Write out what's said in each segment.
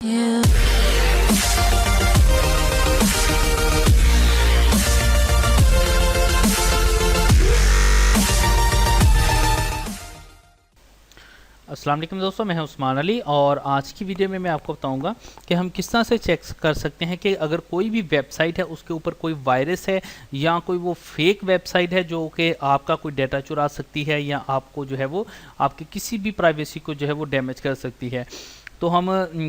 you. अस्सलाम वालेकुम दोस्तों, मैं हूं उस्मान अली और आज की वीडियो में मैं आपको बताऊंगा कि हम किस तरह से चेक कर सकते हैं कि अगर कोई भी वेबसाइट है उसके ऊपर कोई वायरस है या कोई वो फेक वेबसाइट है जो कि आपका कोई डाटा चुरा सकती है या आपको जो है वो आपकी किसी भी प्राइवेसी को जो है वो डैमेज कर सकती है। तो हम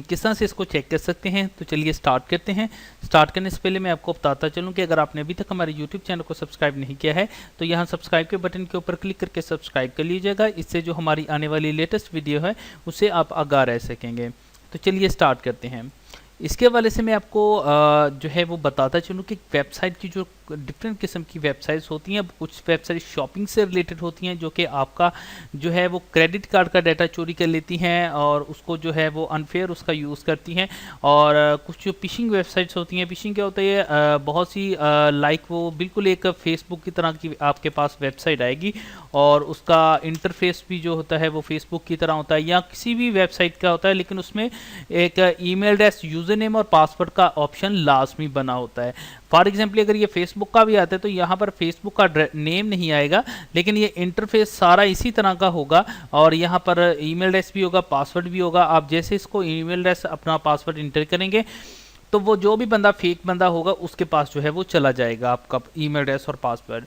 किस तरह से इसको चेक कर सकते हैं, तो चलिए स्टार्ट करते हैं। स्टार्ट करने से पहले मैं आपको बताता चलूं कि अगर आपने अभी तक हमारे यूट्यूब चैनल को सब्सक्राइब नहीं किया है तो यहाँ सब्सक्राइब के बटन के ऊपर क्लिक करके सब्सक्राइब कर लीजिएगा। इससे जो हमारी आने वाली लेटेस्ट वीडियो है उससे आप आगाह रह सकेंगे। तो चलिए स्टार्ट करते हैं। इसके हवाले से मैं आपको जो है वो बताता चलूँ कि वेबसाइट की जो डिफरेंट किस्म की वेबसाइट्स होती हैं, कुछ वेबसाइट शॉपिंग से रिलेटेड होती हैं जो कि आपका जो है वो क्रेडिट कार्ड का डाटा चोरी कर लेती हैं और उसको जो है वो अनफेयर उसका यूज़ करती हैं। और कुछ जो फिशिंग वेबसाइट्स होती हैं, फिशिंग क्या होता है, बहुत सी लाइक वो बिल्कुल एक फेसबुक की तरह की आपके पास वेबसाइट आएगी और उसका इंटरफेस भी जो होता है वो फेसबुक की तरह होता है या किसी भी वेबसाइट का होता है, लेकिन उसमें एक ईमेल एड्रेस, यूज़र नेम और पासवर्ड का ऑप्शन लाजमी बना होता है। फॉर एग्जाम्पल अगर ये फेसबुक का भी आता है तो यहाँ पर फेसबुक का नेम नहीं आएगा, लेकिन ये इंटरफेस सारा इसी तरह का होगा और यहाँ पर ईमेल एड्रेस भी होगा, पासवर्ड भी होगा। आप जैसे इसको ईमेल एड्रेस अपना पासवर्ड इंटर करेंगे तो वो जो भी बंदा फेक बंदा होगा उसके पास जो है वो चला जाएगा आपका ईमेल एड्रेस और पासवर्ड।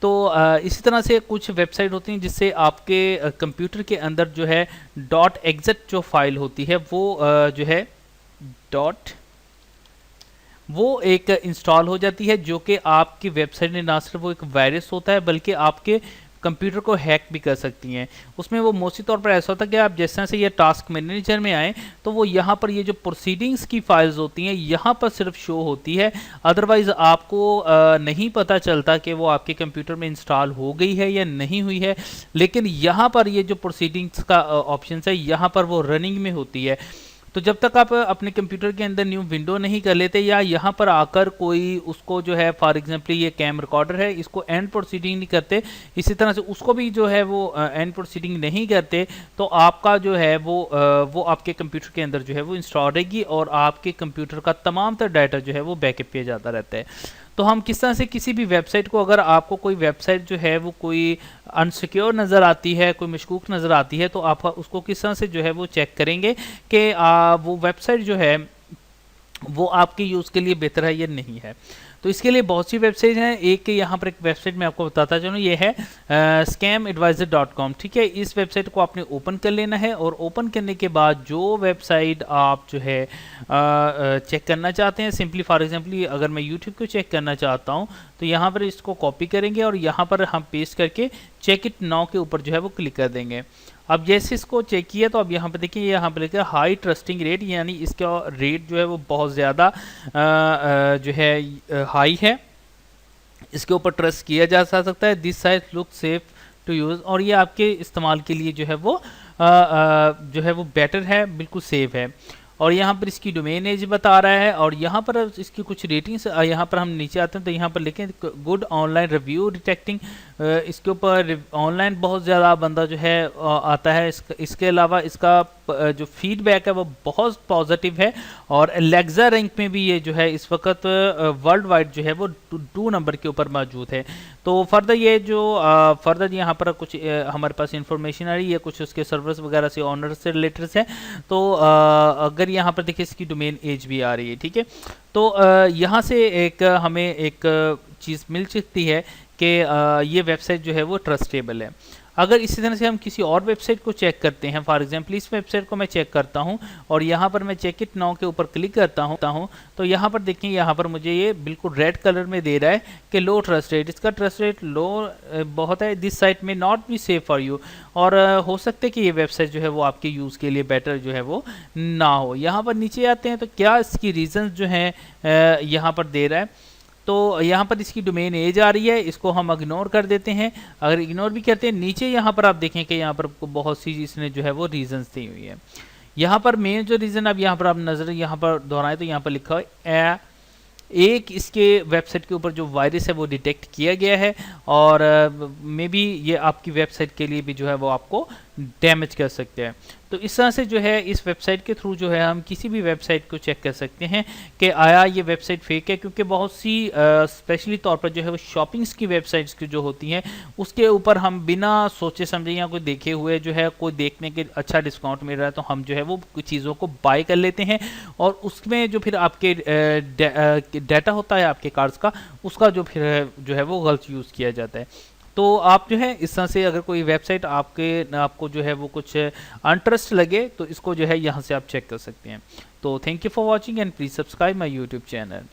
तो इसी तरह से कुछ वेबसाइट होती हैं जिससे आपके कंप्यूटर के अंदर जो है .exe जो फाइल होती है वो जो है वो एक इंस्टॉल हो जाती है, जो कि आपकी वेबसाइट में ना सिर्फ वो एक वायरस होता है बल्कि आपके कंप्यूटर को हैक भी कर सकती हैं। उसमें वो मोस्टली तौर पर ऐसा होता है कि आप जैसे से ये टास्क मैनेजर में आए तो वो यहाँ पर ये जो प्रोसीडिंग्स की फाइल्स होती हैं यहाँ पर सिर्फ शो होती है, अदरवाइज आपको नहीं पता चलता कि वो आपके कंप्यूटर में इंस्टॉल हो गई है या नहीं हुई है। लेकिन यहाँ पर ये जो प्रोसीडिंग्स का ऑप्शन है यहाँ पर वो रनिंग में होती है। तो जब तक आप अपने कंप्यूटर के अंदर न्यू विंडो नहीं कर लेते या यहाँ पर आकर कोई उसको जो है फॉर एग्जांपल ये कैम रिकॉर्डर है इसको एंड प्रोसीडिंग नहीं करते, इसी तरह से उसको भी जो है वो एंड प्रोसीडिंग नहीं करते, तो आपका जो है वो आपके कंप्यूटर के अंदर जो है वो इंस्टॉल रहेगी और आपके कंप्यूटर का तमाम तर डाटा जो है वो बैकअप पे जाता रहता है। तो हम किस तरह से किसी भी वेबसाइट को, अगर आपको कोई वेबसाइट जो है वो कोई अनसिक्योर नज़र आती है, कोई मशकूक नज़र आती है, तो आप उसको किस तरह से जो है वो चेक करेंगे कि वो वेबसाइट जो है वो आपके यूज़ के लिए बेहतर है या नहीं है। तो इसके लिए बहुत सी वेबसाइट हैं। एक यहाँ पर एक वेबसाइट मैं आपको बताता चलूँ, ये है scamadvisor.com। ठीक है, इस वेबसाइट को आपने ओपन कर लेना है और ओपन करने के बाद जो वेबसाइट आप जो है चेक करना चाहते हैं, सिंपली फॉर एग्जांपल अगर मैं यूट्यूब को चेक करना चाहता हूँ तो यहाँ पर इसको कॉपी करेंगे और यहाँ पर हम पेस्ट करके चेक इट नाउ के ऊपर जो है वो क्लिक कर देंगे। अब जैसे इसको चेक किया तो अब यहाँ पे देखिए, यहाँ पे लिखा है हाई ट्रस्टिंग रेट, यानी इसका रेट जो है वो बहुत ज़्यादा जो है हाई है, इसके ऊपर ट्रस्ट किया जा सकता है। This site look safe to use, और ये आपके इस्तेमाल के लिए जो है वो जो है वो बेटर है, बिल्कुल सेफ है। और यहाँ पर इसकी डोमेन एज बता रहा है और यहाँ पर इसकी कुछ रेटिंग्स, यहाँ पर हम नीचे आते हैं तो यहाँ पर लिखें गुड ऑनलाइन रिव्यू डिटेक्टिंग, इसके ऊपर ऑनलाइन बहुत ज़्यादा बंदा जो है आता है। इसके अलावा इसका जो फीडबैक है वो बहुत पॉजिटिव है और एलेक्सा रैंक में भी ये जो है इस वक्त वर्ल्ड वाइड जो है वो 2 नंबर के ऊपर मौजूद है। तो फर्दर ये जो फर्दर यहाँ पर कुछ हमारे पास इंफॉर्मेशन आ रही है, कुछ उसके सर्वर्स वगैरह से ऑनर से रिलेटेड है। तो अगर यहाँ पर देखिए इसकी डोमेन एज भी आ रही है। ठीक है, तो यहाँ से एक हमें एक चीज़ मिल सकती है कि ये वेबसाइट जो है वो ट्रस्टेबल है। अगर इसी तरह से हम किसी और वेबसाइट को चेक करते हैं, फॉर एग्जांपल इस वेबसाइट को मैं चेक करता हूं और यहाँ पर मैं चेक इट नाउ के ऊपर क्लिक करता हूं तो यहाँ पर देखें, यहाँ पर मुझे ये बिल्कुल रेड कलर में दे रहा है कि लो ट्रस्ट रेट, इसका ट्रस्ट रेट लो बहुत है। दिस साइट में not be safe for you, और हो सकता है कि ये वेबसाइट जो है वो आपके यूज़ के लिए बेटर जो है वो ना हो। यहाँ पर नीचे आते हैं तो क्या इसकी रीज़न जो है यहाँ पर दे रहा है, तो यहाँ पर इसकी डोमेन एज आ रही है, इसको हम इग्नोर कर देते हैं। अगर इग्नोर भी करते हैं, नीचे यहाँ पर आप देखें कि यहाँ पर बहुत सी इसने जो है वो रीजंस दी हुई है। यहाँ पर मेन जो रीज़न अब यहाँ पर आप नज़र यहाँ पर दोहराएं तो यहाँ पर लिखा है एक इसके वेबसाइट के ऊपर जो वायरस है वो डिटेक्ट किया गया है और मे बी ये आपकी वेबसाइट के लिए भी जो है वो आपको डैमेज कर सकते हैं। तो इस तरह से जो है इस वेबसाइट के थ्रू जो है हम किसी भी वेबसाइट को चेक कर सकते हैं कि आया ये वेबसाइट फेक है, क्योंकि बहुत सी स्पेशली तौर पर जो है वो शॉपिंग्स की वेबसाइट्स की जो होती हैं उसके ऊपर हम बिना सोचे समझे या कोई देखे हुए जो है कोई देखने के अच्छा डिस्काउंट मिल रहा है तो हम जो है वो चीज़ों को बाय कर लेते हैं, और उसमें जो फिर आपके डाटा होता है आपके कार्ड्स का, उसका जो फिर जो है वो गलत यूज़ किया जाता है। तो आप जो है इस तरह से अगर कोई वेबसाइट आपको जो है वो कुछ अनट्रस्ट लगे तो इसको जो है यहाँ से आप चेक कर सकते हैं। तो thank you for watching and please subscribe my YouTube channel.